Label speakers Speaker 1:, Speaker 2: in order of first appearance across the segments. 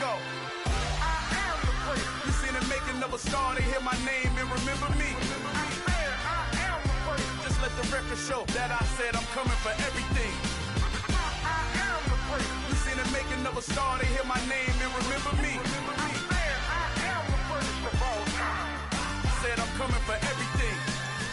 Speaker 1: go. I am the great. You seen the making of a star, they hear my name and remember me. I am the great. Just let the record show that I said I'm coming for everything. I am the great. You seen the making of a star, they hear my name and remember me. I am the greatest of all time. Said I'm coming for everything.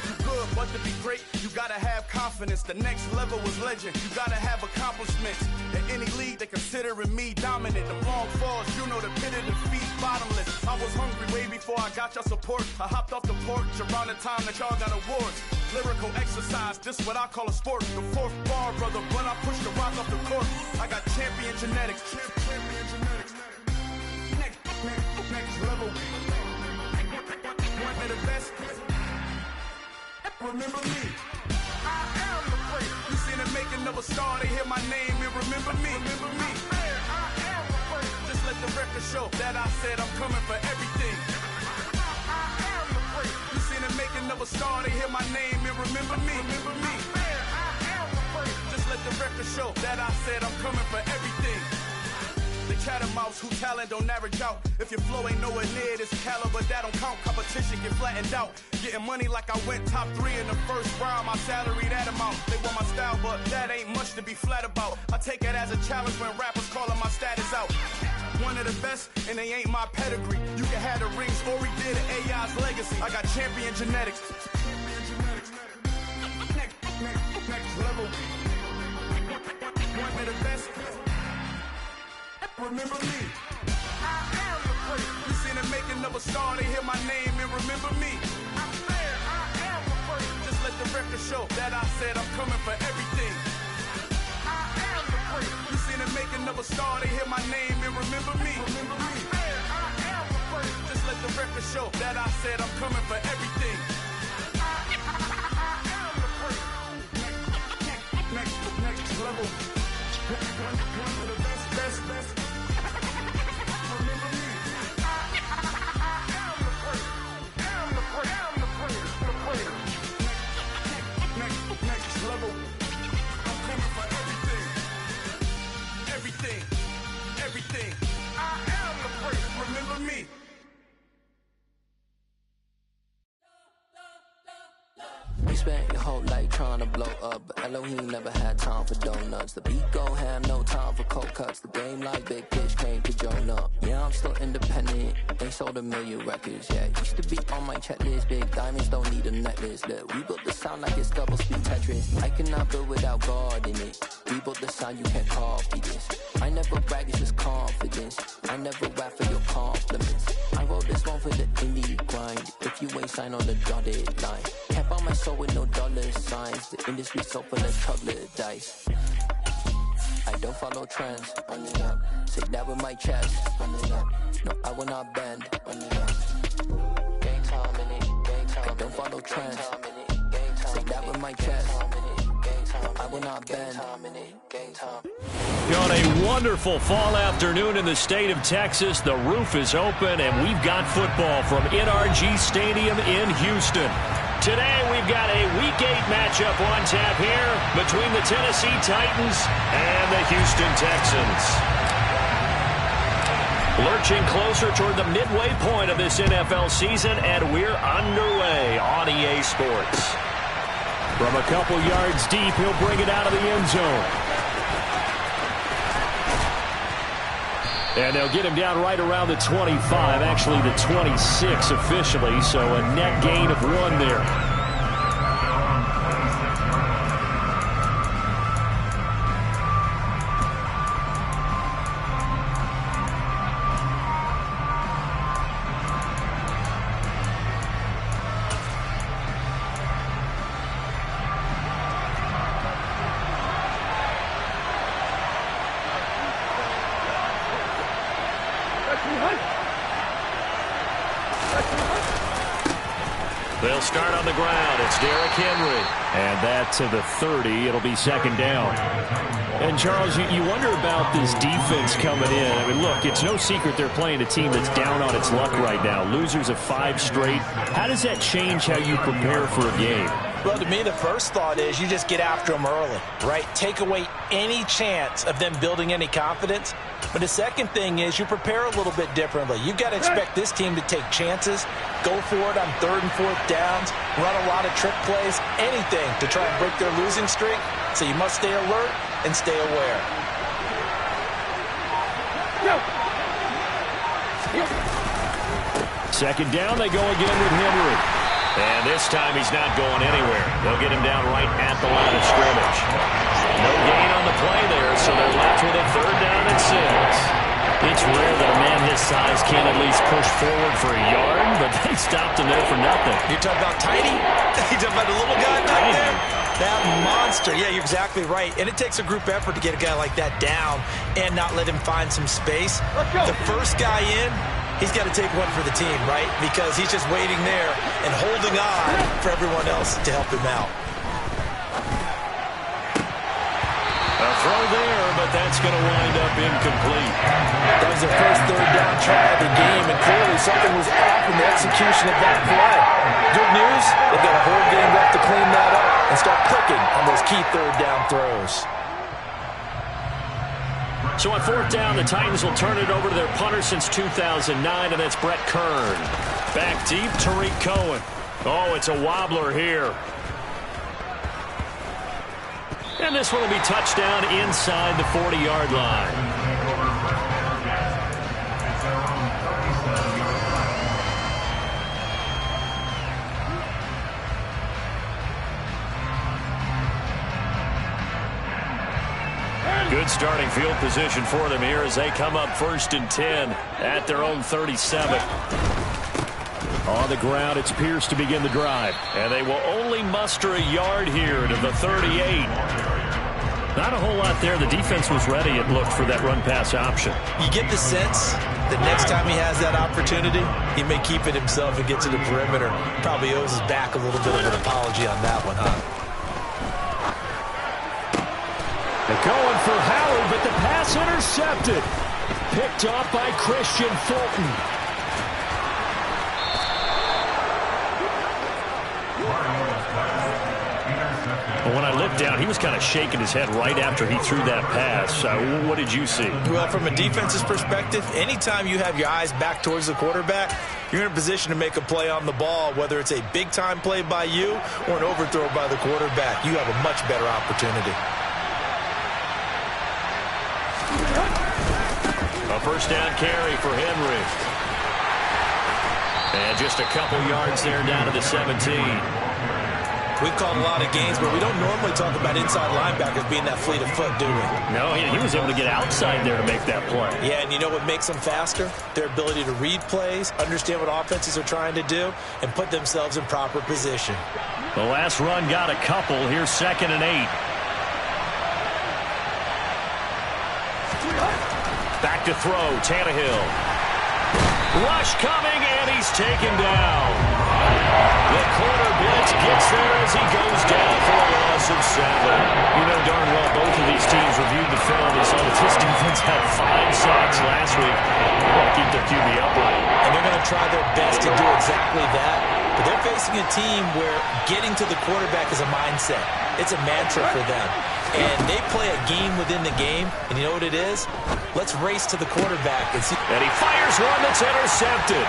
Speaker 1: You good, but to be great, you gotta have confidence. The next level was legend. You gotta have accomplishments. In any league, they considering me dominant. The long falls, you know the pit of defeat, bottomless. I was hungry way before I got your support. I hopped off the porch around the time that y'all got awards. Lyrical exercise, this what I call a sport. The fourth bar, brother, when I push the rock off the court. I got champion genetics. Champion genetics. Next level. One of the best. Remember me. I am the great. You seen the making of a star, they hear my name and remember me. Remember me. I am the great. Just let the record show that I said I'm coming for everything. I am the great. You seen the making of a star, they hear my name and remember me. Remember me. I am the great. Just let the record show that I said I'm coming for everything. The catamounts who talent don't average out. If your flow ain't nowhere near this caliber, that don't count. Competition get flattened out. Getting money like I went top 3 in the first round. My salary that amount. They want my style, but that ain't much to be flat about. I take it as a challenge when rappers calling my status out. One of the best, and they ain't my pedigree. You can have the rings, or we did it, AI's legacy. I got champion genetics. Next level. One of the best. Remember me. I am the great. You seen the making of a star, they hear my name and remember me. I am the great. Just let the record show that I said I'm coming for everything. I am the great. You seen the making of a star, they hear my name and remember me. Remember me. I am the great. Just let the record show that I said I'm coming for everything. I am the great. Next level. One of the best. Everything. I am the great. Remember me.
Speaker 2: You spent your whole life trying to blow up, but Elohim never had time for donuts. The beat gon' have no time for cold cuts. The game like Big Pitch came to Jonah. Yeah, I'm still independent. They sold 1 million records. Yeah, used to be on my checklist. Big diamonds don't need a necklace. Look, we built the sound like it's double speed Tetris. I cannot build without God in it. We built the sound, you can't copy this. I never brag, it's just confidence. I never rap for your compliments. I wrote this one for the indie grind. If you ain't signed on the dotted line, can't buy my soul with no dollar signs. The industry so full of chocolate dice. I don't follow trends. Run it up. Say that with my chest. Run it up. No, I will not bend. Run it up. Gang time in it. Gang time. I don't follow trends. Say that with my chest. No, I will not bend. Gang time.
Speaker 3: On a wonderful fall afternoon in the state of Texas, the roof is open, and we've got football from NRG Stadium in Houston. Today, we've got a Week 8 matchup on tap here between the Tennessee Titans and the Houston Texans. Lurching closer toward the midway point of this NFL season, and we're underway on EA Sports. From a couple yards deep, he'll bring it out of the end zone. And they'll get him down right around the 25, actually the 26 officially, so a net gain of 1 there. They'll start on the ground. It's Derrick Henry. And that to the 30. It'll be second down. And, Charles, you wonder about this defense coming in. I mean, look, it's no secret they're playing a team that's down on its luck right now. Losers of 5 straight. How does that change how you prepare for a game?
Speaker 4: Well, to me, the first thought is you just get after them early, right? Take away any chance of them building any confidence. But the second thing is you prepare a little bit differently. You've got to expect this team to take chances, go for it on 3rd and 4th downs, run a lot of trick plays, anything to try and break their losing streak. So you must stay alert and stay aware.
Speaker 3: Second down, they go again with Henry. And this time he's not going anywhere. They'll get him down right at the line of scrimmage. No gain on the play there, so they're left with a 3rd down and 6.
Speaker 5: It's rare that a man his size can't at least push forward for a yard, but they stopped him there for nothing.
Speaker 4: You're talking about tiny? You're talking about the little guy back there? That monster. Yeah, you're exactly right. And it takes a group effort to get a guy like that down and not let him find some space. The first guy in, he's got to take one for the team, right? Because he's just waiting there and holding on for everyone else to help him out.
Speaker 3: A throw there, but that's going to wind up incomplete.
Speaker 4: That was the first 3rd down try of the game, and clearly something was off in the execution of that play. Good news, they've got a whole game left to clean that up and start clicking on those key 3rd down throws.
Speaker 3: So on 4th down, the Titans will turn it over to their punter since 2009, and that's Brett Kern. Back deep, Tariq Cohen. Oh, it's a wobbler here. And this one will be touchdown inside the 40-yard line. Good starting field position for them here as they come up 1st and 10 at their own 37. On the ground, it's Pierce to begin the drive. And they will only muster a yard here to the 38. Not a whole lot there. The defense was ready, it looked, for that run-pass option.
Speaker 4: You get the sense that next time he has that opportunity, he may keep it himself and get to the perimeter. Probably owes his back a little bit of an apology on that one, huh?
Speaker 3: They're going for Howard, but the pass intercepted. Picked off by Christian Fulton. But when I looked down, he was kind of shaking his head right after he threw that pass. What did you see?
Speaker 4: Well, from a defense's perspective, anytime you have your eyes back towards the quarterback, you're in a position to make a play on the ball, whether it's a big-time play by you or an overthrow by the quarterback. You have a much better opportunity.
Speaker 3: A 1st down carry for Henry. And just a couple yards there down to the 17.
Speaker 4: We've called a lot of games, but we don't normally talk about inside linebackers being that fleet of foot, do we?
Speaker 3: No, he was able to get outside there to make that play.
Speaker 4: Yeah, and you know what makes them faster? Their ability to read plays, understand what offenses are trying to do, and put themselves in proper position.
Speaker 3: The last run got a couple. Here's 2nd and 8. Back to throw, Tannehill. Rush coming, and he's taken down. The corner blitz gets there as he goes down for a loss of 7. You know darn well both of these teams reviewed the film. They saw that this defense had 5 sacks last week. They want to keep their QB upright.
Speaker 4: And they're going to try their best to do exactly that. But they're facing a team where getting to the quarterback is a mindset. It's a mantra for them. And they play a game within the game. And you know what it is? Let's race to the quarterback and see.
Speaker 3: And he fires one that's intercepted.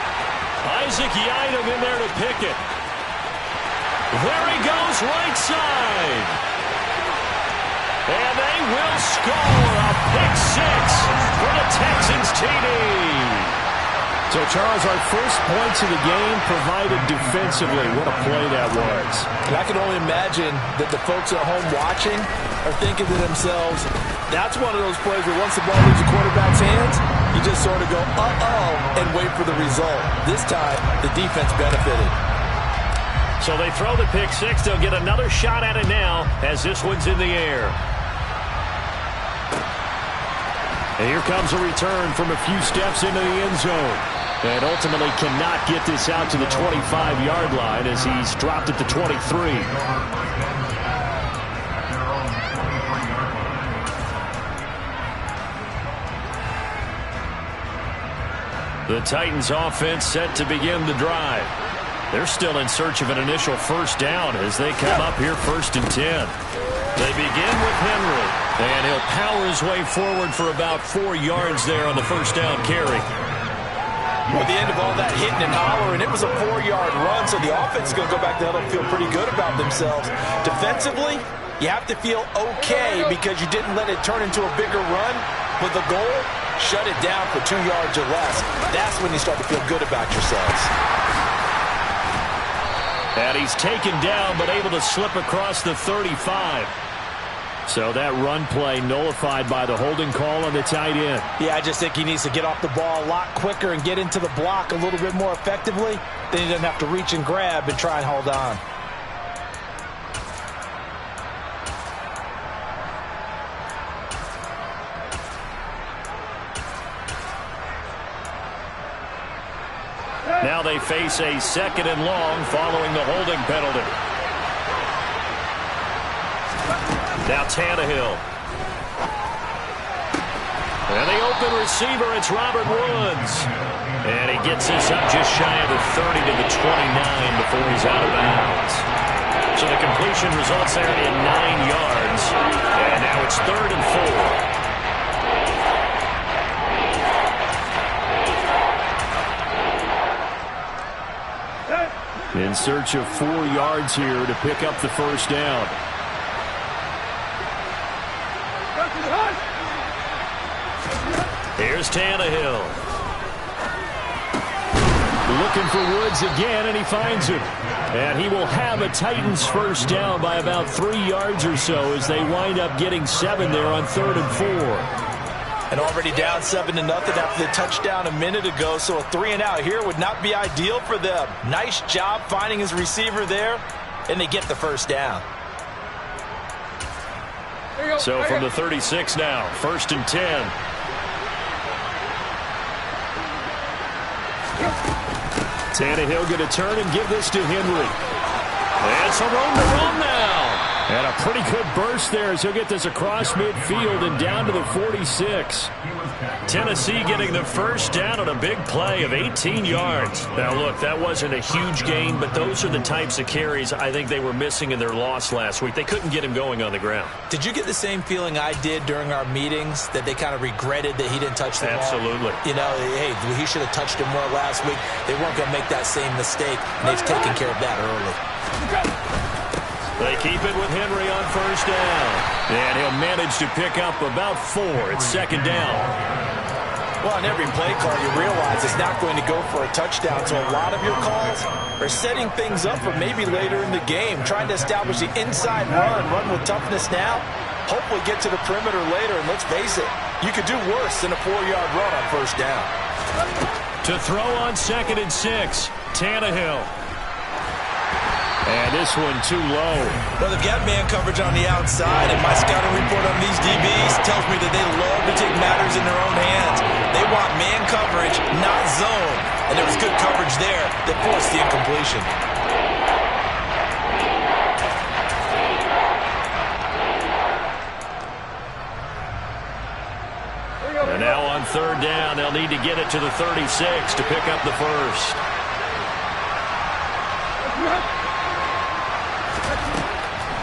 Speaker 3: Isaac Yiadom in there to pick it. There he goes, right side. And they will score a pick 6 for the Texans TD. So, Charles, our first points of the game provided defensively. What a play that was.
Speaker 4: And I can only imagine that the folks at home watching are thinking to themselves, that's one of those plays where once the ball leaves the quarterback's hands, you just sort of go, uh-oh, and wait for the result. This time, the defense benefited.
Speaker 3: So they throw the pick 6. They'll get another shot at it now as this one's in the air. And here comes a return from a few steps into the end zone. And ultimately cannot get this out to the 25-yard line as he's dropped at the 23. The Titans offense set to begin the drive. They're still in search of an initial 1st down as they come up here 1st and 10. They begin with Henry, and he'll power his way forward for about 4 yards there on the first down carry.
Speaker 4: At the end of all that hitting and hollering, it was a 4-yard run, so the offense is going to go back to huddle and feel pretty good about themselves. Defensively, you have to feel okay because you didn't let it turn into a bigger run. But the goal, shut it down for 2 yards or less. That's when you start to feel good about yourselves.
Speaker 3: And he's taken down but able to slip across the 35. So that run play nullified by the holding call on the tight end.
Speaker 4: Yeah, I just think he needs to get off the ball a lot quicker and get into the block a little bit more effectively. Then he doesn't have to reach and grab and try and hold on.
Speaker 3: Now they face a 2nd and long following the holding penalty. Now Tannehill. And the open receiver, it's Robert Woods. And he gets this up just shy of the 30 to the 29 before he's out of bounds. So the completion results there in 9 yards. And now it's 3rd and 4. In search of 4 yards here to pick up the first down. Here's Tannehill. Looking for Woods again, and he finds him. And he will have a Titans first down by about 3 yards or so as they wind up getting 7 there on 3rd and 4.
Speaker 4: And already down 7-0 after the touchdown a minute ago, so a 3-and-out here would not be ideal for them. Nice job finding his receiver there, and they get the first down.
Speaker 3: So from the 36 now, 1st and 10. Tannehill going to turn and give this to Henry. It's a roam now. And a pretty good burst there as he'll get this across midfield and down to the 46. Tennessee getting the first down on a big play of 18 yards. Now, look, that wasn't a huge gain, but those are the types of carries I think they were missing in their loss last week. They couldn't get him going on the ground.
Speaker 4: Did you get the same feeling I did during our meetings, that they kind of regretted that he didn't touch the ball?
Speaker 3: Absolutely.
Speaker 4: You know, hey, he should have touched him more last week. They weren't going to make that same mistake, and they've taken care of that early.
Speaker 3: They keep it with Henry on first down. And he'll manage to pick up about 4. It's 2nd down.
Speaker 4: Well, on every play call, you realize it's not going to go for a touchdown. So a lot of your calls are setting things up for maybe later in the game, trying to establish the inside run with toughness now, hopefully get to the perimeter later. And let's face it, you could do worse than a 4-yard run on first down.
Speaker 3: To throw on 2nd and 6, Tannehill. And this one too low.
Speaker 4: Well, they've got man coverage on the outside, and my scouting report on these DBs tells me that they love to take matters in their own hands. They want man coverage, not zone. And there was good coverage there that forced the incompletion.
Speaker 3: And now on 3rd down, they'll need to get it to the 36 to pick up the first.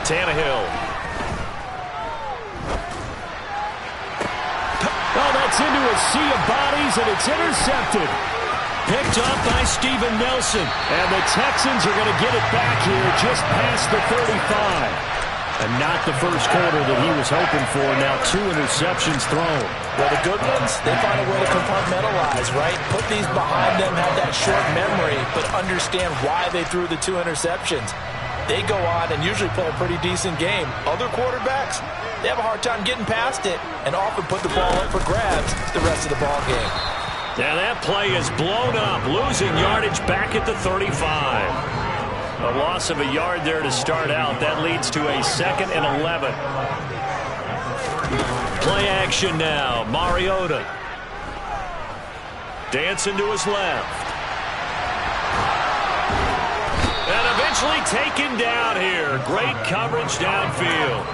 Speaker 3: Tannehill. Oh, that's into a sea of bodies, and it's intercepted. Picked up by Steven Nelson. And the Texans are going to get it back here just past the 35. And not the first quarter that he was hoping for. Now 2 interceptions thrown.
Speaker 4: Well, the good ones, they find a way to compartmentalize, right? Put these behind them, have that short memory, but understand why they threw the 2 interceptions. They go on and usually play a pretty decent game. Other quarterbacks, they have a hard time getting past it and often put the ball up for grabs the rest of the ball game.
Speaker 3: Now that play is blown up, losing yardage back at the 35. A loss of a yard there to start out. That leads to a 2nd and 11. Play action now. Mariota. Dancing to his left. And eventually taken down here. Great coverage downfield.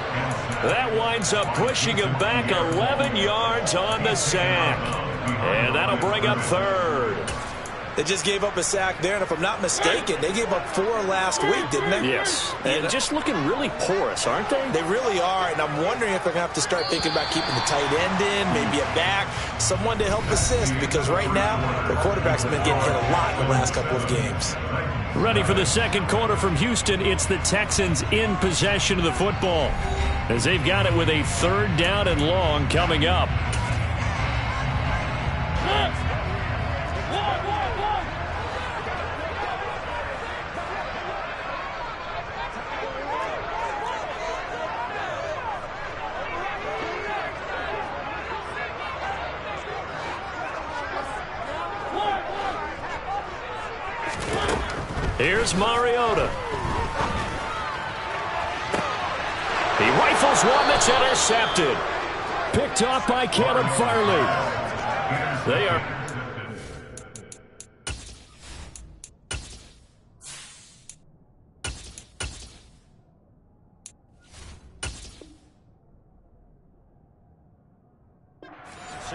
Speaker 3: That winds up pushing him back 11 yards on the sack. And that'll bring up 3rd.
Speaker 4: They just gave up a sack there, and if I'm not mistaken, they gave up 4 last week, didn't they?
Speaker 5: Yes. And just looking really porous, aren't they?
Speaker 4: They really are, and I'm wondering if they're going to have to start thinking about keeping the tight end in, maybe a back, someone to help assist, because right now, the quarterback's been getting hit a lot in the last couple of games.
Speaker 3: Ready for the second quarter from Houston. It's the Texans in possession of the football, as they've got it with a 3rd down and long coming up. Here's Mariota. He rifles one that's intercepted. Picked off by Caleb Farley. They are...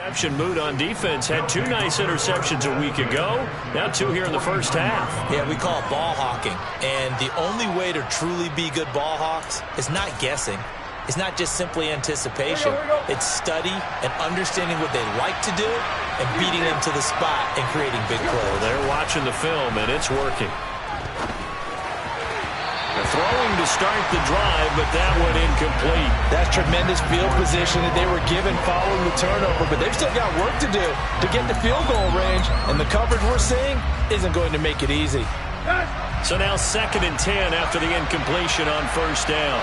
Speaker 3: Interception mood on defense. Had 2 nice interceptions a week ago. Now 2 here in the first half.
Speaker 4: Yeah, we call it ball hawking. And the only way to truly be good ball hawks is not guessing. It's not just simply anticipation. It's study and understanding what they like to do and beating them to the spot and creating big plays.
Speaker 3: Well, they're watching the film, and it's working. They're throwing to start the drive, but that went incomplete.
Speaker 4: That's tremendous field position that they were given following the turnover, but they've still got work to do to get the field goal range, and the coverage we're seeing isn't going to make it easy.
Speaker 3: So now 2nd and 10 after the incompletion on 1st down.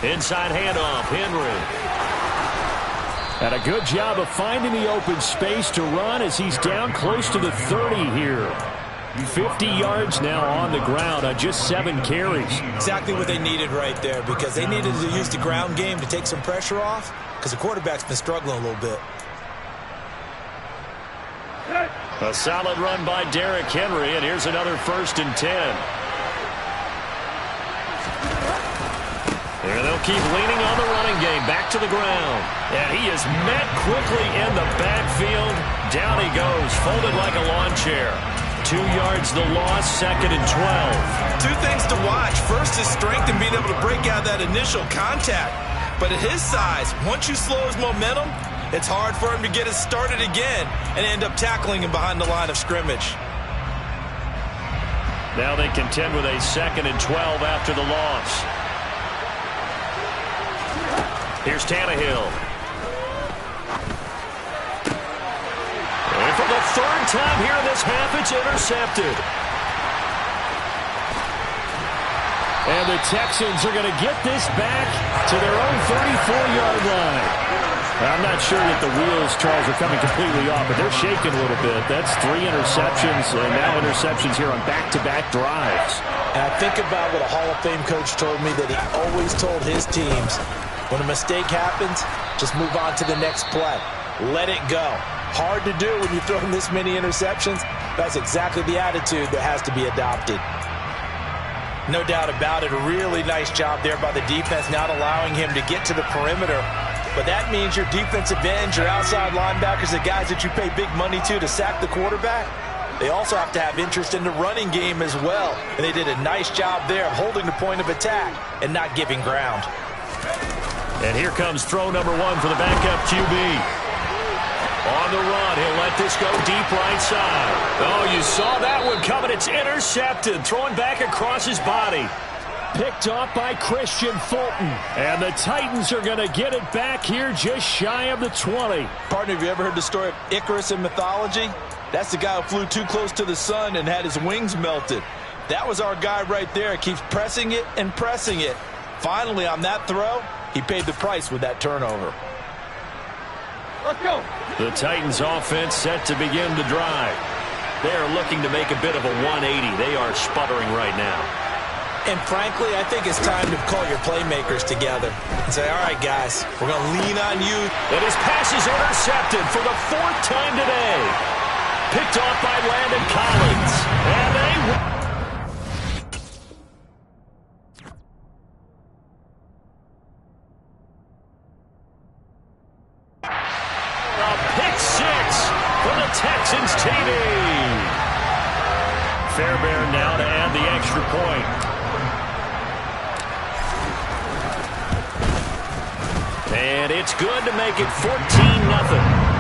Speaker 3: Inside handoff, Henry. And a good job of finding the open space to run as he's down close to the 30 here. 50 yards now on the ground on just 7 carries.
Speaker 4: Exactly what they needed right there, because they needed to use the ground game to take some pressure off, because the quarterback's been struggling a little bit.
Speaker 3: A solid run by Derrick Henry, and here's another 1st and 10. And they'll keep leaning on the running game. Back to the ground. And he is met quickly in the backfield. Down he goes, folded like a lawn chair. 2 yards the loss, 2nd and 12.
Speaker 4: 2 things to watch. First, his strength and being able to break out that initial contact. But at his size, once you slow his momentum, it's hard for him to get it started again and end up tackling him behind the line of scrimmage.
Speaker 3: Now they contend with a 2nd and 12 after the loss. Here's Tannehill. And for the 3rd time here in this half, it's intercepted. And the Texans are going to get this back to their own 34-yard line. I'm not sure that the wheels, Charles, are coming completely off, but they're shaking a little bit. That's 3 interceptions, and now interceptions here on back-to-back drives.
Speaker 4: And I think about what a Hall of Fame coach told me, that he always told his teams, when a mistake happens, just move on to the next play. Let it go. Hard to do when you're throwing this many interceptions. That's exactly the attitude that has to be adopted. No doubt about it. A really nice job there by the defense, not allowing him to get to the perimeter. But that means your defensive ends, your outside linebackers, the guys that you pay big money to sack the quarterback, they also have to have interest in the running game as well. And they did a nice job there of holding the point of attack and not giving ground.
Speaker 3: And here comes throw number 1 for the backup QB. On the run, he'll let this go deep right side. Oh, you saw that one coming. It's intercepted. Throwing back across his body. Picked off by Christian Fulton. And the Titans are going to get it back here just shy of the 20.
Speaker 4: Partner, have you ever heard the story of Icarus in mythology? That's the guy who flew too close to the sun and had his wings melted. That was our guy right there. Keeps pressing it and pressing it. Finally, on that throw, he paid the price with that turnover.
Speaker 1: Let's go.
Speaker 3: The Titans offense set to begin the drive. They're looking to make a bit of a 180. They are sputtering right now.
Speaker 4: And frankly, I think it's time to call your playmakers together and say, all right, guys, we're going to lean on you.
Speaker 3: And his pass is intercepted for the 4th time today. Picked off by Landon Collins. And a pick six for the Texans TD. Fairbairn now to add the extra point. And it's good to make it 14-0.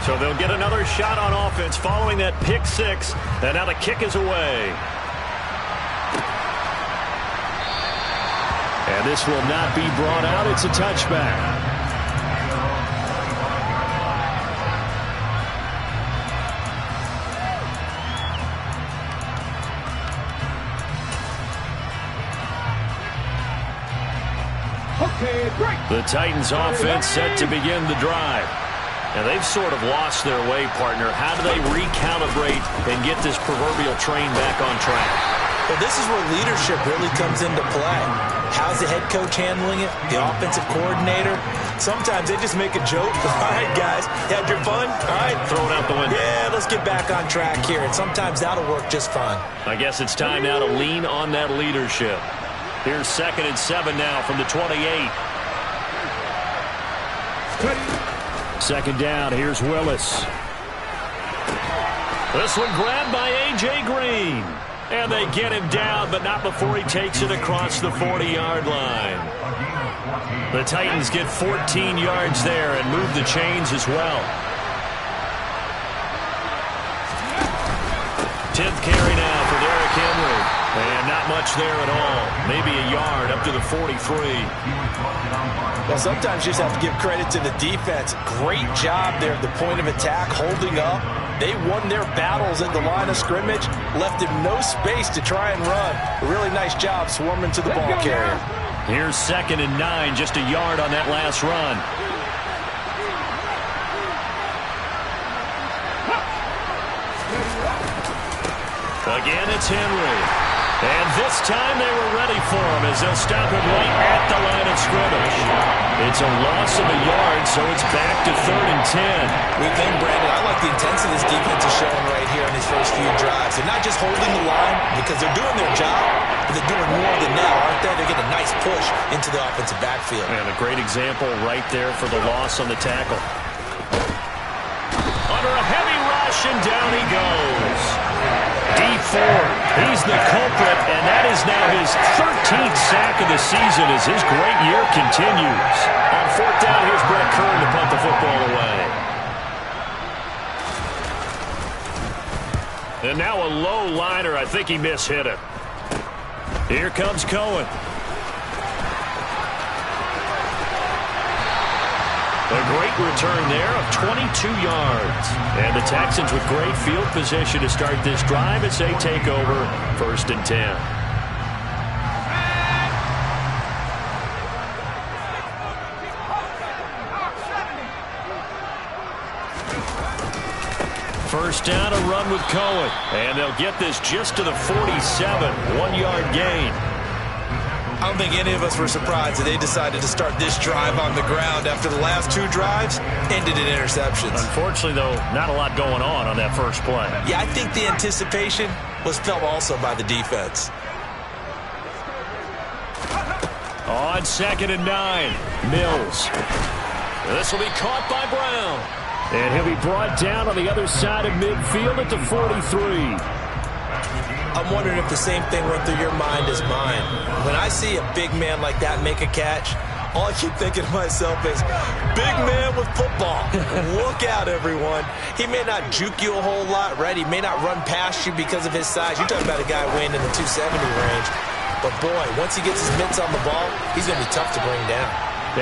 Speaker 3: So they'll get another shot on offense following that pick six. And now the kick is away. And this will not be brought out. It's a touchback. The Titans offense set to begin the drive. And they've sort of lost their way, partner. How do they recalibrate and get this proverbial train back on track?
Speaker 4: Well, this is where leadership really comes into play. How's the head coach handling it? The offensive coordinator? Sometimes they just make a joke. All right, guys, you had your fun? All right.
Speaker 3: Throw it out the window.
Speaker 4: Yeah, let's get back on track here. And sometimes that'll work just fine.
Speaker 3: I guess it's time now to lean on that leadership. Here's 2nd and 7 now from the 28. Second down, here's Willis. This one grabbed by A.J. Green. And they get him down, but not before he takes it across the 40-yard line. The Titans get 14 yards there and move the chains as well. 10th carry now for Derrick Henry. And not much there at all. Maybe a yard up to the 43.
Speaker 4: Well, sometimes you just have to give credit to the defense. Great job there at the point of attack, holding up. They won their battles at the line of scrimmage, left him no space to try and run. A really nice job swarming to the ball carrier.
Speaker 3: Here's 2nd and 9, just a yard on that last run. Again, it's Henry. And this time they were ready for him as they'll stop him right at the line of scrimmage. It's a loss of a yard, so it's back to 3rd and 10.
Speaker 4: We think, Brandon, I like the intensity this defense is showing right here in these first few drives. They're not just holding the line because they're doing their job, but they're doing more than that, aren't they? They're getting a nice push into the offensive backfield.
Speaker 3: And a great example right there for the loss on the tackle. Under a heavy rush, and down he goes. Dee Ford, he's the culprit, and that is now his 13th sack of the season as his great year continues. On 4th down, here's Brett Kern to punt the football away. And now a low liner. I think he mishit it. Here comes Cohen. A great return there of 22 yards. And the Texans with great field position to start this drive as they take over 1st and 10. First down, a run with Cohen. And they'll get this just to the 47, 1-yard gain.
Speaker 4: I don't think any of us were surprised that they decided to start this drive on the ground after the last 2 drives ended in interceptions.
Speaker 3: Unfortunately, though, not a lot going on that first play.
Speaker 4: Yeah, I think the anticipation was felt also by the defense.
Speaker 3: On 2nd and 9, Mills. This will be caught by Brown. And he'll be brought down on the other side of midfield at the 43.
Speaker 4: I'm wondering if the same thing went through your mind as mine. When I see a big man like that make a catch, all I keep thinking to myself is, big man with football. Look out, everyone. He may not juke you a whole lot, right? He may not run past you because of his size. You're talking about a guy weighing in the 270 range. But, boy, once he gets his mitts on the ball, he's going to be tough to bring down.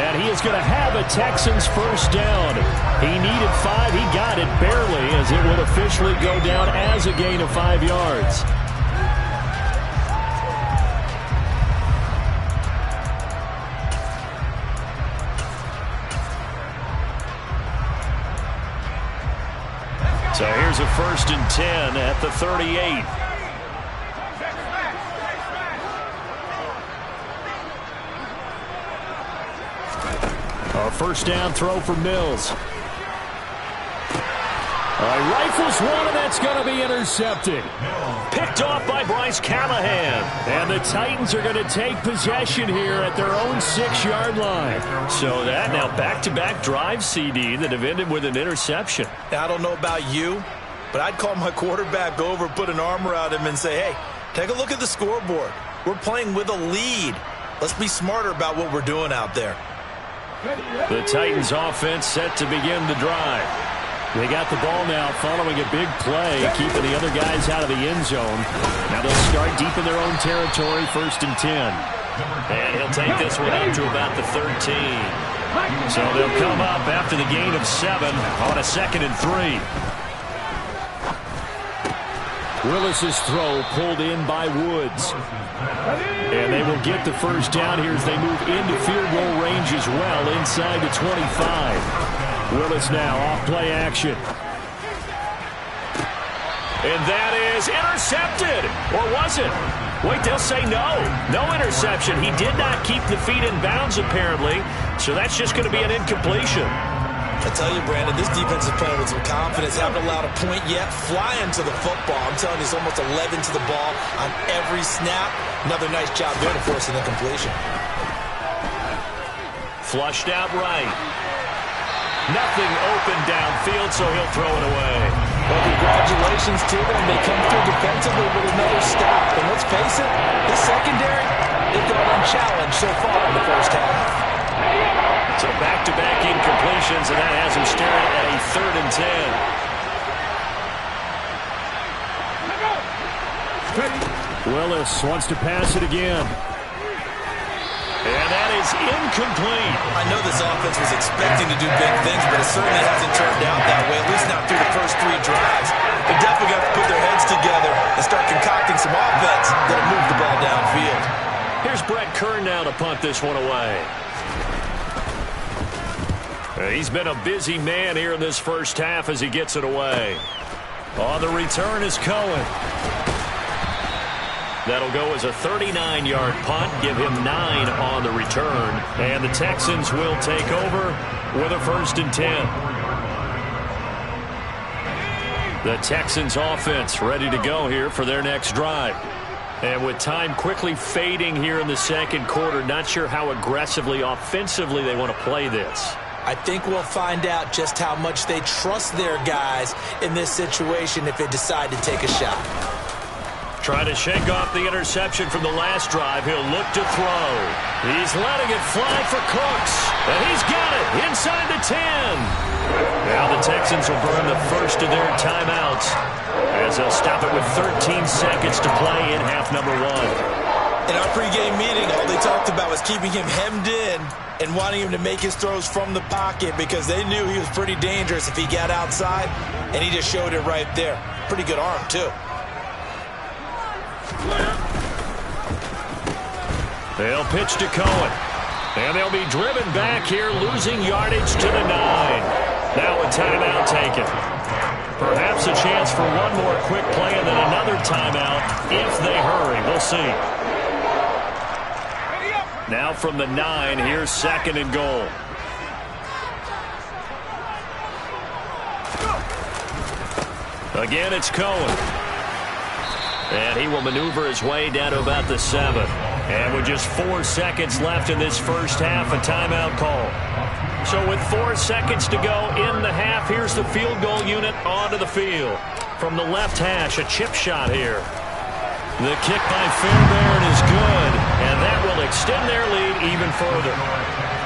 Speaker 3: And he is going to have a Texans first down. He needed 5. He got it barely as it would officially go down as a gain of 5 yards. So here's a 1st and 10 at the 38. A first down throw for Mills. Rifles one, and that's going to be intercepted. Picked off by Bryce Callahan. And the Titans are going to take possession here at their own 6-yard line. So that now back-to-back drive, CD, that have ended with an interception.
Speaker 4: Now, I don't know about you, but I'd call my quarterback over, put an arm around him, and say, hey, take a look at the scoreboard. We're playing with a lead. Let's be smarter about what we're doing out there.
Speaker 3: The Titans offense set to begin the drive. They got the ball now following a big play, keeping the other guys out of the end zone. Now they'll start deep in their own territory, 1st and 10. And he'll take this one up to about the 13. So they'll come up after the gain of 7 on a 2nd and 3. Willis's throw pulled in by Woods. And they will get the first down here as they move into field goal range as well inside the 25. Willis now off play action. And that is intercepted. Or was it? Wait, they'll say no. No interception. He did not keep the feet in bounds apparently. So that's just going to be an incompletion.
Speaker 4: I tell you, Brandon, this defense is playing with some confidence. Haven't allowed a point yet. Flying to the football. I'm telling you, it's almost 11 to the ball on every snap. Another nice job there to force an incompletion.
Speaker 3: Flushed out right. Nothing open downfield, so he'll throw it away.
Speaker 4: Well, congratulations to them. They come through defensively with another stop. And let's face it, this secondary, they've gone unchallenged so far in the first half.
Speaker 3: So back-to-back incompletions, and that has him staring at a 3rd and 10. Willis wants to pass it again. And that is incomplete.
Speaker 4: I know this offense was expecting to do big things, but it certainly hasn't turned out that way, at least not through the first 3 drives. They definitely got to put their heads together and start concocting some offense that'll move the ball downfield.
Speaker 3: Here's Brett Kern now to punt this one away. He's been a busy man here in this first half as he gets it away. On the return is Cohen. That'll go as a 39-yard punt, give him 9 on the return. And the Texans will take over with a 1st and 10. The Texans offense ready to go here for their next drive. And with time quickly fading here in the second quarter, not sure how aggressively, offensively they want to play this.
Speaker 4: I think we'll find out just how much they trust their guys in this situation if they decide to take a shot.
Speaker 3: Trying to shake off the interception from the last drive. He'll look to throw. He's letting it fly for Cooks. And he's got it inside the 10. Now the Texans will burn the first of their timeouts as they'll stop it with 13 seconds to play in half number 1.
Speaker 4: In our pregame meeting, all they talked about was keeping him hemmed in and wanting him to make his throws from the pocket because they knew he was pretty dangerous if he got outside, and he just showed it right there. Pretty good arm, too.
Speaker 3: They'll pitch to Cohen. And they'll be driven back here, losing yardage to the 9. Now a timeout taken. Perhaps a chance for one more quick play and then another timeout if they hurry. We'll see. Now from the 9, here's 2nd and goal. Again, it's Cohen. And he will maneuver his way down to about the 7. And with just 4 seconds left in this first half, a timeout call. So with 4 seconds to go in the half, here's the field goal unit onto the field. From the left hash, a chip shot here. The kick by Fairbairn is good, and that will extend their lead even further.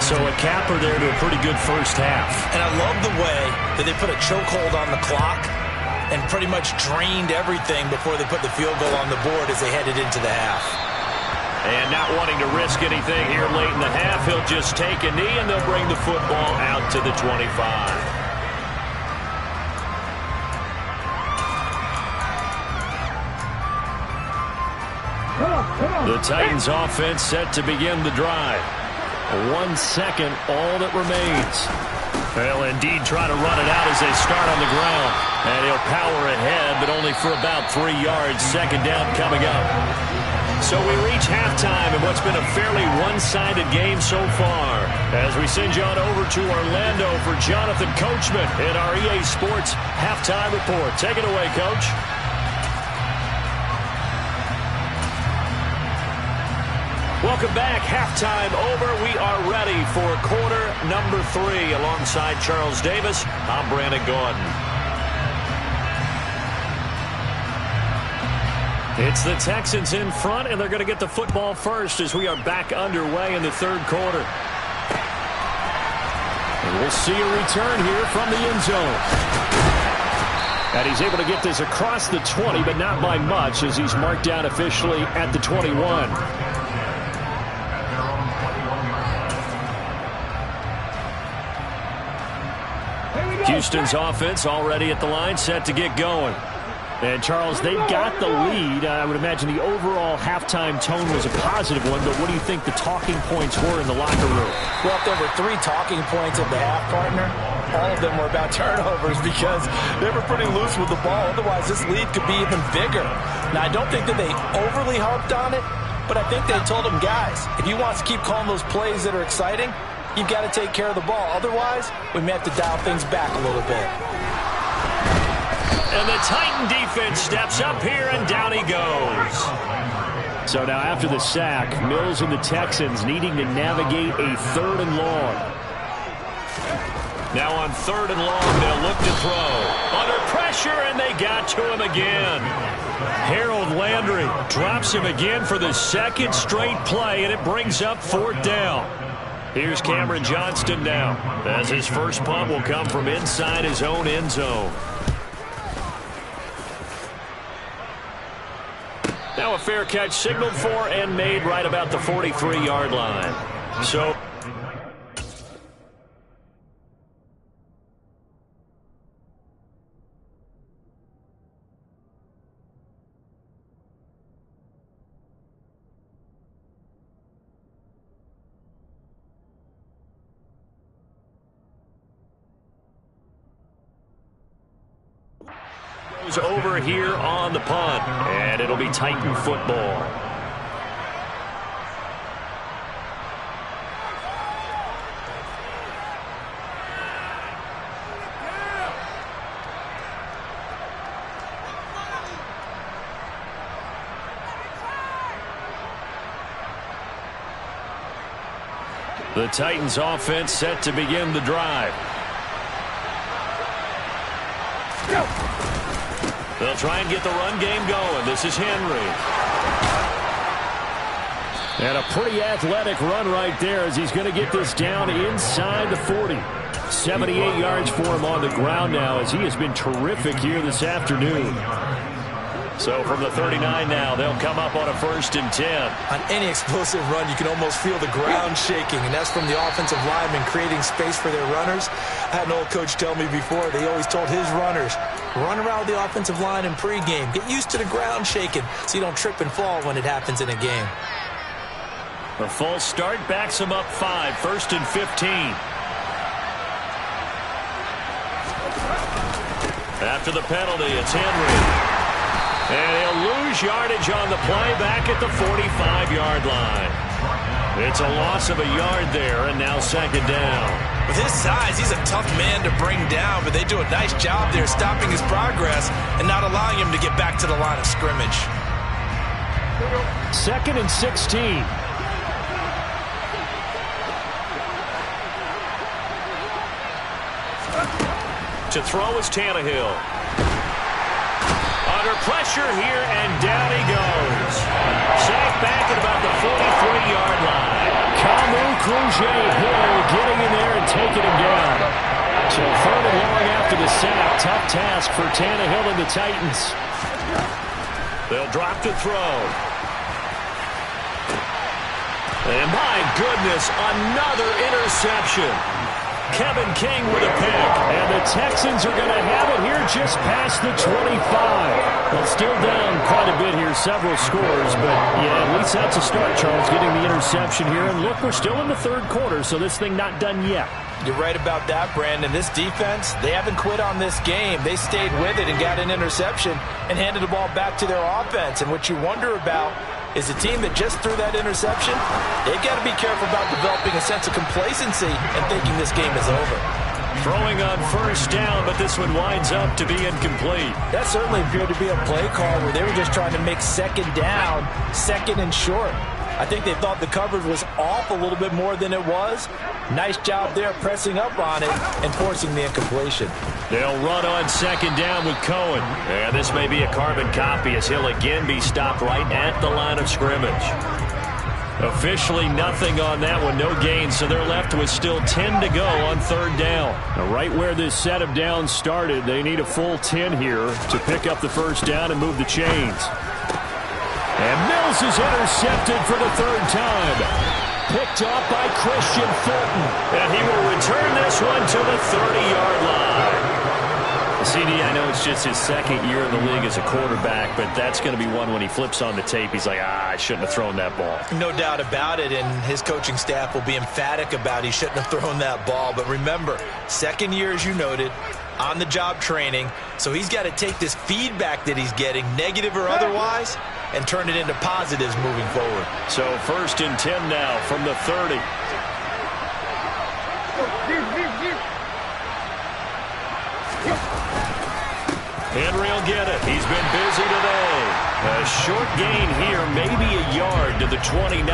Speaker 3: So a capper there to a pretty good first half.
Speaker 4: And I love the way that they put a chokehold on the clock and pretty much drained everything before they put the field goal on the board as they headed into the half.
Speaker 3: And not wanting to risk anything here late in the half, he'll just take a knee and they'll bring the football out to the 25. The Titans offense set to begin the drive. 1 second, all that remains. They'll indeed try to run it out as they start on the ground. And he'll power ahead, but only for about 3 yards. 2nd down coming up. So we reach halftime in what's been a fairly one-sided game so far. As we send you on over to Orlando for Jonathan Coachman in our EA Sports Halftime Report. Take it away, Coach. Welcome back. Halftime over. We are ready for quarter number 3. Alongside Charles Davis, I'm Brandon Gaudin. It's the Texans in front, and they're going to get the football first as we are back underway in the third quarter. And we'll see a return here from the end zone. And he's able to get this across the 20, but not by much as he's marked down officially at the 21. Houston's offense already at the line, set to get going. And, Charles, they've got the lead. I would imagine the overall halftime tone was a positive one, but what do you think the talking points were in the locker room?
Speaker 4: Well, if there were 3 talking points at the half, partner, all of them were about turnovers because they were pretty loose with the ball. Otherwise, this lead could be even bigger. Now, I don't think that they overly harped on it, but I think they told them, guys, if you want to keep calling those plays that are exciting, you've got to take care of the ball. Otherwise, we may have to dial things back a little bit.
Speaker 3: And the Titan defense steps up here, and down he goes. So now after the sack, Mills and the Texans needing to navigate a 3rd and long. Now on 3rd and long, they'll look to throw. Under pressure, and they got to him again. Harold Landry drops him again for the 2nd straight play, and it brings up 4th down. Here's Cameron Johnston now, as his first punt will come from inside his own end zone. Now a fair catch signaled for and made right about the 43-yard line. So over here on the punt, and it'll be Titan football. The Titans offense set to begin the drive. They'll try and get the run game going. This is Henry. And a pretty athletic run right there as he's going to get this down inside the 40. 78 yards for him on the ground now as he has been terrific here this afternoon. So from the 39 now, they'll come up on a 1st and 10.
Speaker 4: On any explosive run, you can almost feel the ground shaking, and that's from the offensive linemen creating space for their runners. I had an old coach tell me before, they always told his runners, run around with the offensive line in pregame. Get used to the ground shaking so you don't trip and fall when it happens in a game.
Speaker 3: A false start backs him up 5, 1st and 15. After the penalty, it's Henry. And he'll lose yardage on the play back at the 45-yard line. It's a loss of a yard there, and now 2nd down.
Speaker 4: With his size, he's a tough man to bring down, but they do a nice job there stopping his progress and not allowing him to get back to the line of scrimmage.
Speaker 3: 2nd and 16. To throw is Tannehill. Under pressure here, and down he goes. Sacked back at about the 43-yard line. Kamu Kruse-Hill getting in there and taking him down. So 3rd and long after the sack. Tough task for Tannehill and the Titans. They'll drop to throw. And my goodness, another interception. Kevin King with a pick. And the Texans are going to have it here just past the 25. Well, still down quite a bit here, several scores. But, yeah, at least that's a start, Charles, getting the interception here. And, look, we're still in the 3rd quarter, so this thing not done yet.
Speaker 4: You're right about that, Brandon. This defense, they haven't quit on this game. They stayed with it and got an interception and handed the ball back to their offense. And what you wonder about, is a team that just threw that interception. They've got to be careful about developing a sense of complacency and thinking this game is over.
Speaker 3: Throwing on first down, but this one winds up to be incomplete.
Speaker 4: That certainly appeared to be a play call where they were just trying to make second down, second and short. I think they thought the coverage was off a little bit more than it was. Nice job there pressing up on it and forcing the incompletion.
Speaker 3: They'll run on second down with Cohen. And this may be a carbon copy as he'll again be stopped right at the line of scrimmage. Officially nothing on that one, no gain, so they're left with still 10 to go on third down. Now, right where this set of downs started, they need a full 10 here to pick up the first down and move the chains. And Mills is intercepted for the third time. Picked up by Christian Fulton. And he will return this one to the 30-yard line. CD, I know it's just his second year in the league as a quarterback, but that's going to be one when he flips on the tape. He's like, I shouldn't have thrown that ball.
Speaker 4: No doubt about it, and his coaching staff will be emphatic about he shouldn't have thrown that ball. But remember, second year, as you noted, on-the-job training, so he's got to take this feedback that he's getting, negative or otherwise, and turn it into positives moving forward.
Speaker 3: So 1st and 10 now from the 30. Henry will get it. He's been busy today. A short gain here, maybe a yard to the 29.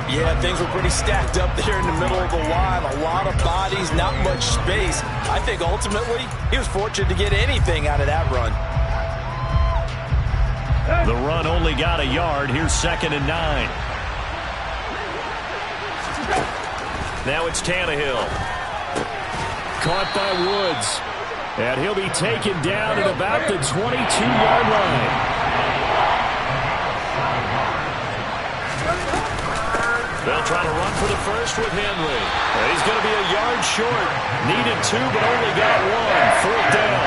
Speaker 4: Yeah, things were pretty stacked up there in the middle of the line. A lot of bodies, not much space. I think ultimately he was fortunate to get anything out of that run.
Speaker 3: The run only got a yard. Here's 2nd and 9. Now it's Tannehill. Caught by Woods. And he'll be taken down at about the 22-yard line. They'll try to run for the first with Henry. And he's going to be a yard short. Needed 2, but only got 1. 4th down.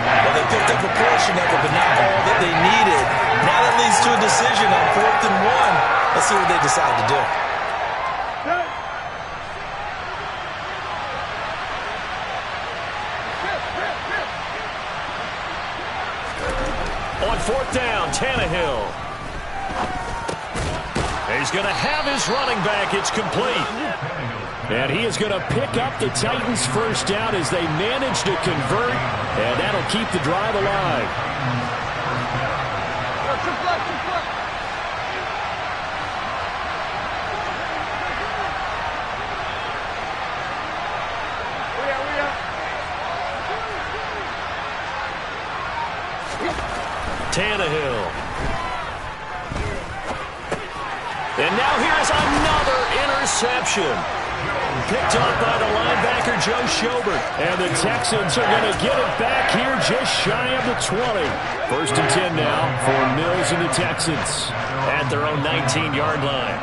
Speaker 4: Well, they picked up a portion of it, but not all that they needed. Now that leads to a decision on 4th and 1. Let's see what they decide to do.
Speaker 3: On 4th down, Tannehill. He's going to have his running back. It's complete. And he is going to pick up the Titans' first down as they manage to convert, and that'll keep the drive alive. Tannehill. And now here's another interception. Picked up by the linebacker, Joe Schobert. And the Texans are going to get it back here just shy of the 20. 1st and 10 now for Mills and the Texans at their own 19-yard line.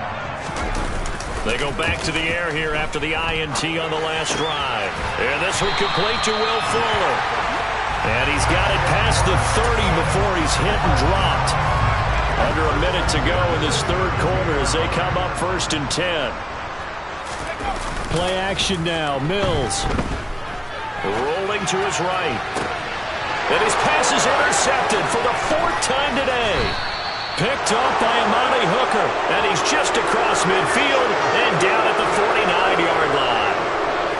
Speaker 3: They go back to the air here after the INT on the last drive. And this one complete to Will Fuller. And he's got it past the 30 before he's hit and dropped. Under a minute to go in this third quarter as they come up 1st and 10. Play action now. Mills rolling to his right. And his pass is intercepted for the 4th time today. Picked up by Amani Hooker. And he's just across midfield and down at the 49-yard line.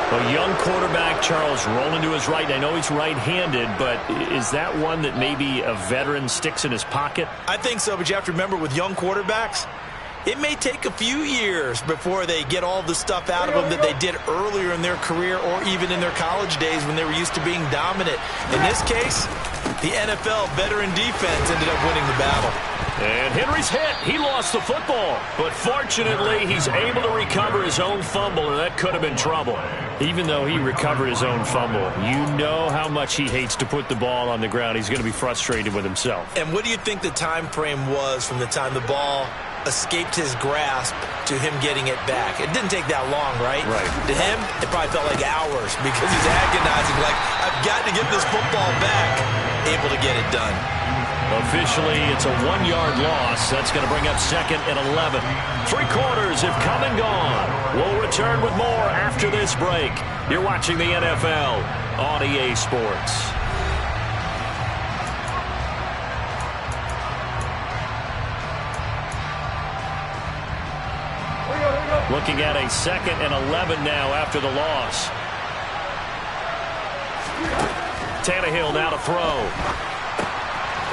Speaker 3: A young quarterback, Charles, rolling to his right. I know he's right-handed, but is that one that maybe a veteran sticks in his pocket?
Speaker 4: I think so, but you have to remember with young quarterbacks, it may take a few years before they get all the stuff out of them that they did earlier in their career or even in their college days when they were used to being dominant. In this case, the NFL veteran defense ended up winning the battle.
Speaker 3: And Henry's hit. He lost the football. But fortunately, he's able to recover his own fumble, and that could have been trouble. Even though he recovered his own fumble, you know how much he hates to put the ball on the ground. He's going to be frustrated with himself.
Speaker 4: And what do you think the time frame was from the time the ball escaped his grasp to him getting it back? It didn't take that long, right?
Speaker 3: Right.
Speaker 4: To him, it probably felt like hours because he's agonizing, like, I've got to get this football back, able to get it done.
Speaker 3: Officially, it's a 1-yard loss. That's going to bring up 2nd and 11. 3 quarters have come and gone. We'll return with more after this break. You're watching the NFL on EA Sports. Looking at a 2nd and 11 now after the loss. Tannehill now to throw.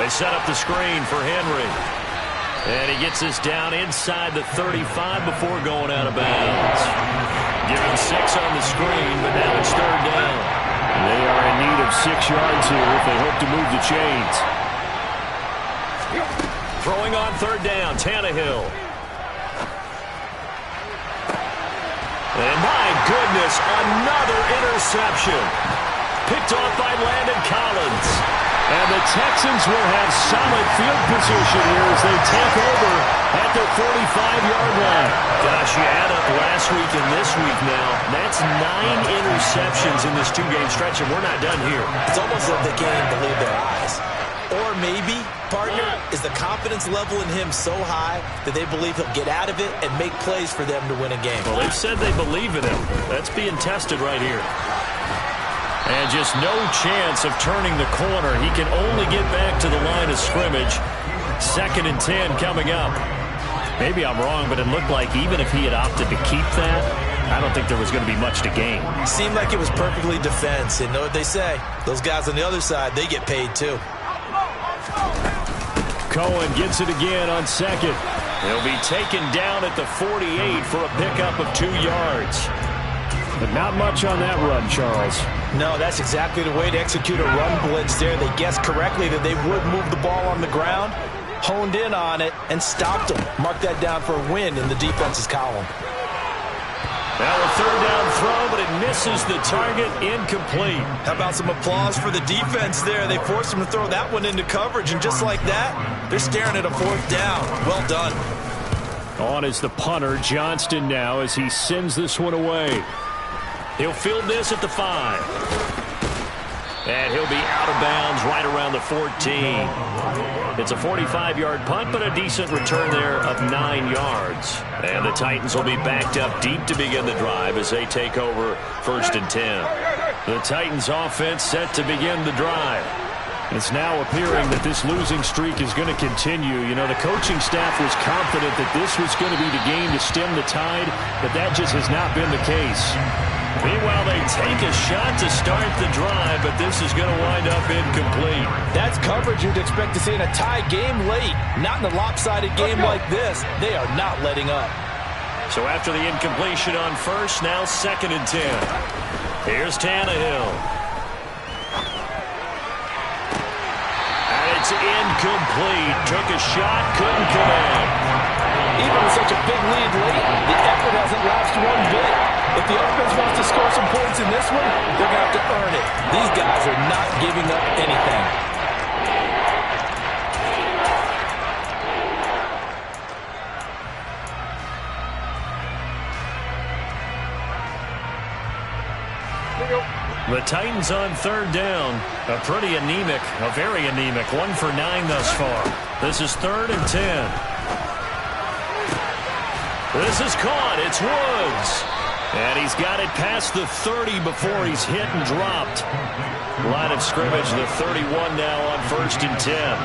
Speaker 3: They set up the screen for Henry. And he gets this down inside the 35 before going out of bounds. Given 6 on the screen, but now it's 3rd down. They are in need of 6 yards here if they hope to move the chains. Throwing on 3rd down, Tannehill. And my goodness, another interception. Picked off by Landon Collins. And the Texans will have solid field position here as they take over at the 45-yard line.
Speaker 4: Gosh, you add up last week and this week now. That's 9 interceptions in this 2-game stretch, and we're not done here. It's almost like they can't even believe their eyes. Or maybe, partner, is the confidence level in him so high that they believe he'll get out of it and make plays for them to win a game.
Speaker 3: Well, they've said they believe in him. That's being tested right here. And just no chance of turning the corner. He can only get back to the line of scrimmage. 2nd and 10 coming up. Maybe I'm wrong, but it looked like even if he had opted to keep that, I don't think there was going to be much to gain.
Speaker 4: Seemed like it was perfectly defense. And know what they say? Those guys on the other side, they get paid too.
Speaker 3: Cohen gets it again on 2nd. He'll be taken down at the 48 for a pickup of 2 yards. But not much on that run, Charles.
Speaker 4: No, that's exactly the way to execute a run blitz there. They guessed correctly that they would move the ball on the ground, honed in on it, and stopped them. Mark that down for a win in the defense's column.
Speaker 3: Now a 3rd down throw, but it misses the target, incomplete.
Speaker 4: How about some applause for the defense there? They forced him to throw that one into coverage, and just like that, they're staring at a 4th down. Well done.
Speaker 3: On is the punter, Johnston now, as he sends this one away. He'll field this at the 5. And he'll be out of bounds right around the 14. It's a 45-yard punt, but a decent return there of 9 yards. And the Titans will be backed up deep to begin the drive as they take over 1st and 10. The Titans offense set to begin the drive. It's now appearing that this losing streak is going to continue. You know, the coaching staff was confident that this was going to be the game to stem the tide, but that just has not been the case. Meanwhile, they take a shot to start the drive, but this is going to wind up incomplete.
Speaker 4: That's coverage you'd expect to see in a tie game late. Not in a lopsided game like this. They are not letting up.
Speaker 3: So after the incompletion on 1st, now 2nd and 10. Here's Tannehill. And it's incomplete. Took a shot, couldn't connect.
Speaker 4: Even with such a big lead late, the effort hasn't lapsed one bit. If the offense wants to score some points in this one, they're going to have to earn it. These guys are not giving up anything.
Speaker 3: The Titans on 3rd down. A pretty anemic, a very anemic. 1 for 9 thus far. This is 3rd and 10. This is caught. It's Woods. And he's got it past the 30 before he's hit and dropped. Line of scrimmage, the 31 now on 1st and 10.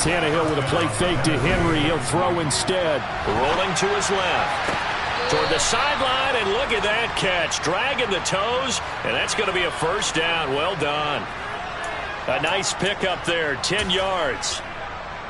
Speaker 3: Tannehill with a play fake to Henry. He'll throw instead. Rolling to his left. Toward the sideline, and look at that catch. Dragging the toes, and that's going to be a 1st down. Well done. A nice pickup there, 10 yards.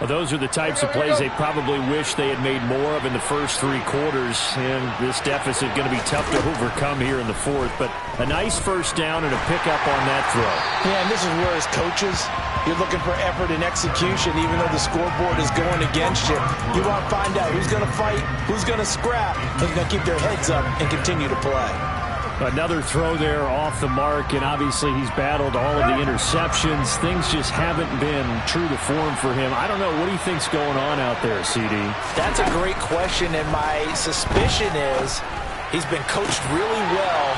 Speaker 3: Well, those are the types of plays they probably wish they had made more of in the first 3 quarters. And this deficit going to be tough to overcome here in the 4th. But a nice 1st down and a pickup on that throw.
Speaker 4: Yeah, and this is where as coaches, you're looking for effort and execution, even though the scoreboard is going against you. You want to find out who's going to fight, who's going to scrap, who's going to keep their heads up and continue to play.
Speaker 3: Another throw there off the mark, and obviously he's battled all of the interceptions. Things just haven't been true to form for him. I don't know. What do you think's going on out there, CD?
Speaker 4: That's a great question, and my suspicion is he's been coached really well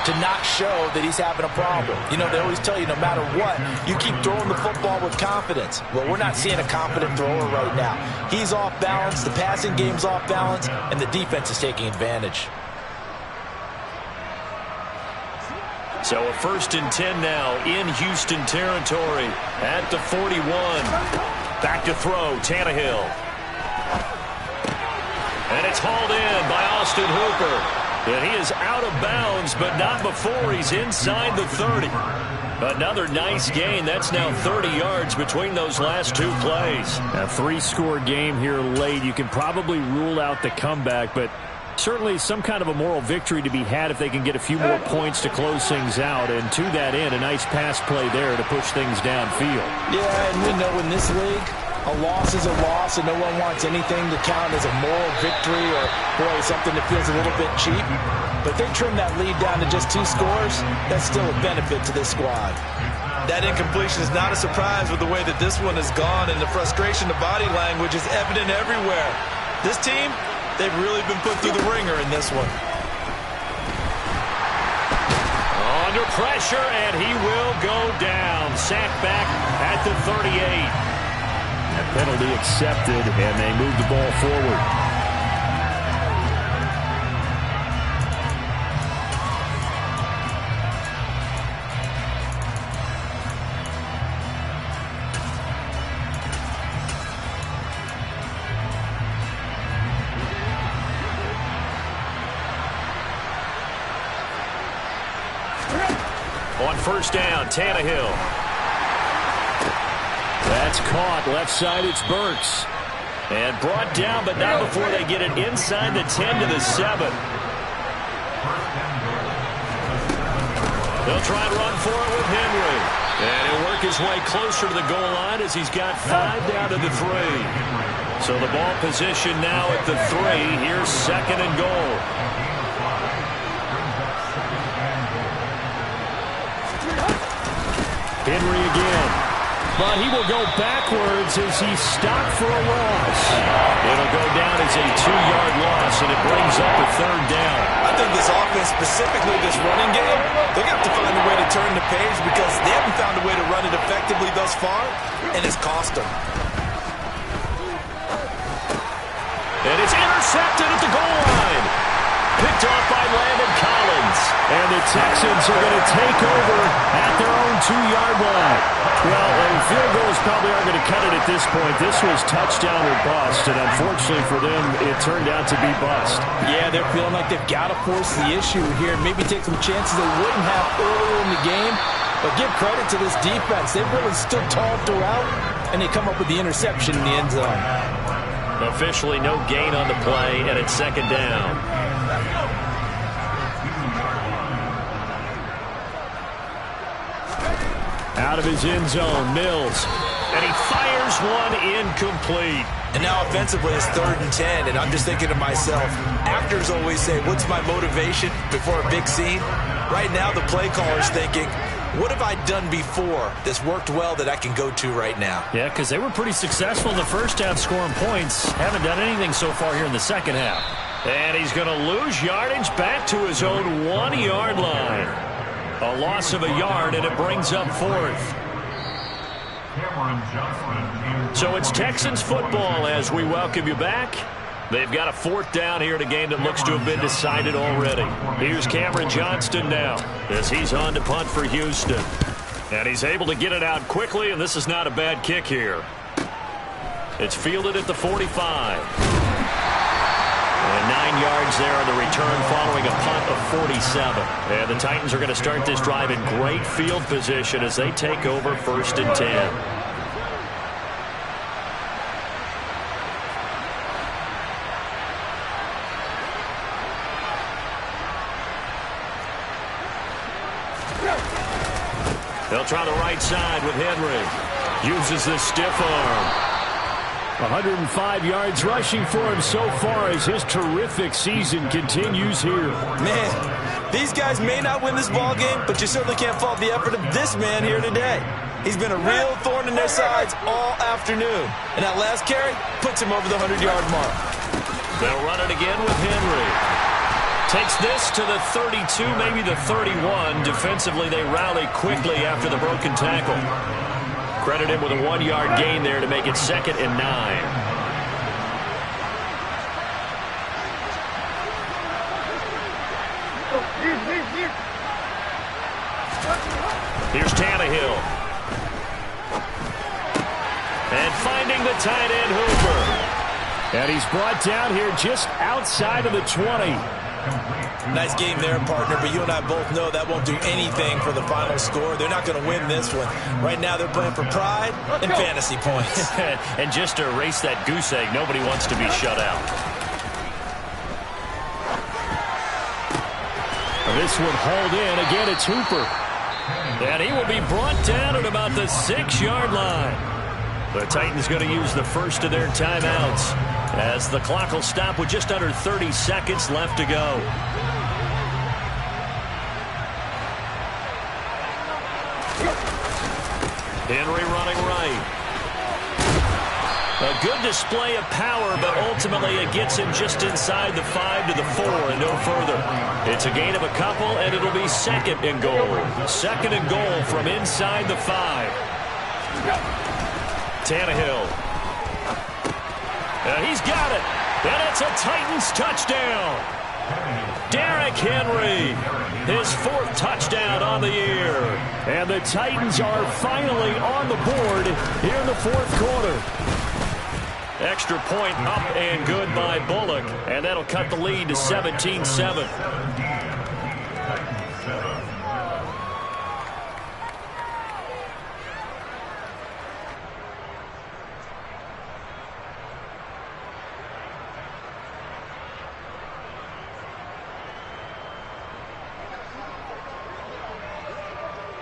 Speaker 4: to not show that he's having a problem. You know, they always tell you no matter what, you keep throwing the football with confidence. Well, we're not seeing a confident thrower right now. He's off balance, the passing game's off balance, and the defense is taking advantage.
Speaker 3: So a 1st and 10 now in Houston territory at the 41. Back to throw, Tannehill. And it's hauled in by Austin Hooper. And he is out of bounds, but not before he's inside the 30. Another nice gain. That's now 30 yards between those last two plays.
Speaker 5: A three-score game here late. You can probably rule out the comeback, but certainly some kind of a moral victory to be had if they can get a few more points to close things out. And to that end, a nice pass play there to push things downfield.
Speaker 6: Yeah, and we know in this league, a loss is a loss, and no one wants anything to count as a moral victory or, boy, something that feels a little bit cheap. But they trim that lead down to just 2 scores. That's still a benefit to this squad.
Speaker 4: That incompletion is not a surprise with the way that this one has gone, and the frustration, the body language is evident everywhere. This team, they've really been put through the ringer in this one.
Speaker 3: Under pressure, and he will go down. Sacked back at the 38.
Speaker 5: A penalty accepted, and they move the ball forward.
Speaker 3: On first down, Tannehill.
Speaker 5: That's caught. Left side, it's Burks.
Speaker 3: And brought down, but not before they get it inside the 10 to the 7. They'll try and run for it with Henry. And he'll work his way closer to the goal line as he's got 5 down to the 3. So the ball position now at the 3. Here's second and goal.
Speaker 5: Henry again. But he will go backwards as he's stopped for a loss.
Speaker 3: It'll go down as a 2-yard loss, and it brings up a third down.
Speaker 4: I think this offense, specifically this running game, they're going to have to find a way to turn the page because they haven't found a way to run it effectively thus far, and it's cost them.
Speaker 3: And it's intercepted at the goal line. Picked off by Landon Collins.
Speaker 5: And the Texans are going to take over at their own 2-yard line. Well, field goals probably aren't going to cut it at this point. This was touchdown or bust, and unfortunately for them, it turned out to be bust.
Speaker 6: Yeah, they're feeling like they've got to force the issue here and maybe take some chances they wouldn't have earlier in the game. But give credit to this defense. They've really stood tall throughout, and they come up with the interception in the end zone.
Speaker 3: Officially no gain on the play, and it's second down.
Speaker 5: Out of his end zone, Mills.
Speaker 3: And he fires one incomplete.
Speaker 4: And now offensively it's 3rd and 10, and I'm just thinking to myself, actors always say, what's my motivation before a big scene? Right now the play caller's thinking, what have I done before that's worked well that I can go to right now?
Speaker 5: Yeah, because they were pretty successful in the first half scoring points. Haven't done anything so far here in the second half.
Speaker 3: And he's going to lose yardage back to his own 1-yard line. A loss of a yard, and it brings up 4th. So it's Texans football as we welcome you back. They've got a 4th down here in a game that looks to have been decided already. Here's Cameron Johnston now as he's on to punt for Houston. And he's able to get it out quickly, and this is not a bad kick here. It's fielded at the 45. And 9 yards there on the return following a punt of 47. And the Titans are going to start this drive in great field position as they take over 1st and 10. They'll try the right side with Henry. Uses the stiff arm.
Speaker 5: 105 yards rushing for him so far as his terrific season continues here.
Speaker 4: Man, these guys may not win this ball game, but you certainly can't fault the effort of this man here today. He's been a real thorn in their sides all afternoon. And that last carry puts him over the 100-yard mark.
Speaker 3: They'll run it again with Henry. Takes this to the 32, maybe the 31. Defensively, they rally quickly after the broken tackle. Credit him with a 1-yard gain there to make it 2nd and 9. Here's Tannehill. And finding the tight end Hooper.
Speaker 5: And he's brought down here just outside of the 20.
Speaker 4: Nice game there, partner, but you and I both know that won't do anything for the final score. They're not going to win this one. Right now they're playing for pride and fantasy points.
Speaker 3: And just to erase that goose egg, nobody wants to be shut out. This one hauled in. Again, it's Hooper. And he will be brought down at about the 6-yard line. The Titans going to use the first of their timeouts as the clock will stop with just under 30 seconds left to go. Henry running right. A good display of power, but ultimately it gets him just inside the 5 to the 4 and no further. It's a gain of a couple, and it'll be second and goal. Second and goal from inside the 5. Tannehill. And he's got it. And it's a Titans touchdown. Derrick Henry, his 4th touchdown on the year. And the Titans are finally on the board here in the 4th quarter. Extra point up and good by Bullock. And that'll cut the lead to 17-7.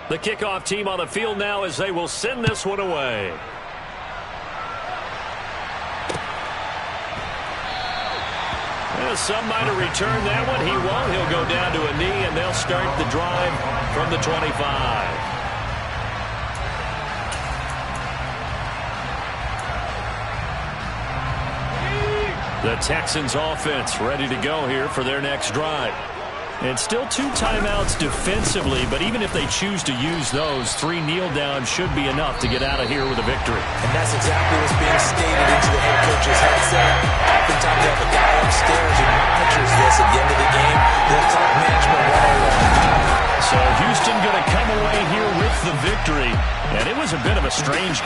Speaker 3: The kickoff team on the field now as they will send this one away. Some might have returned that one. He won't. He'll go down to a knee, and they'll start the drive from the 25. The Texans offense ready to go here for their next drive. And still 2 timeouts defensively, but even if they choose to use those, 3 kneel downs should be enough to get out of here with a victory.
Speaker 4: And that's exactly what's being stated into the head coach's headset. Oftentimes they have a guy upstairs who monitors this at the end of the game. The clock management 101.
Speaker 3: So Houston going to come away here with the victory. And it was a bit of a strange game.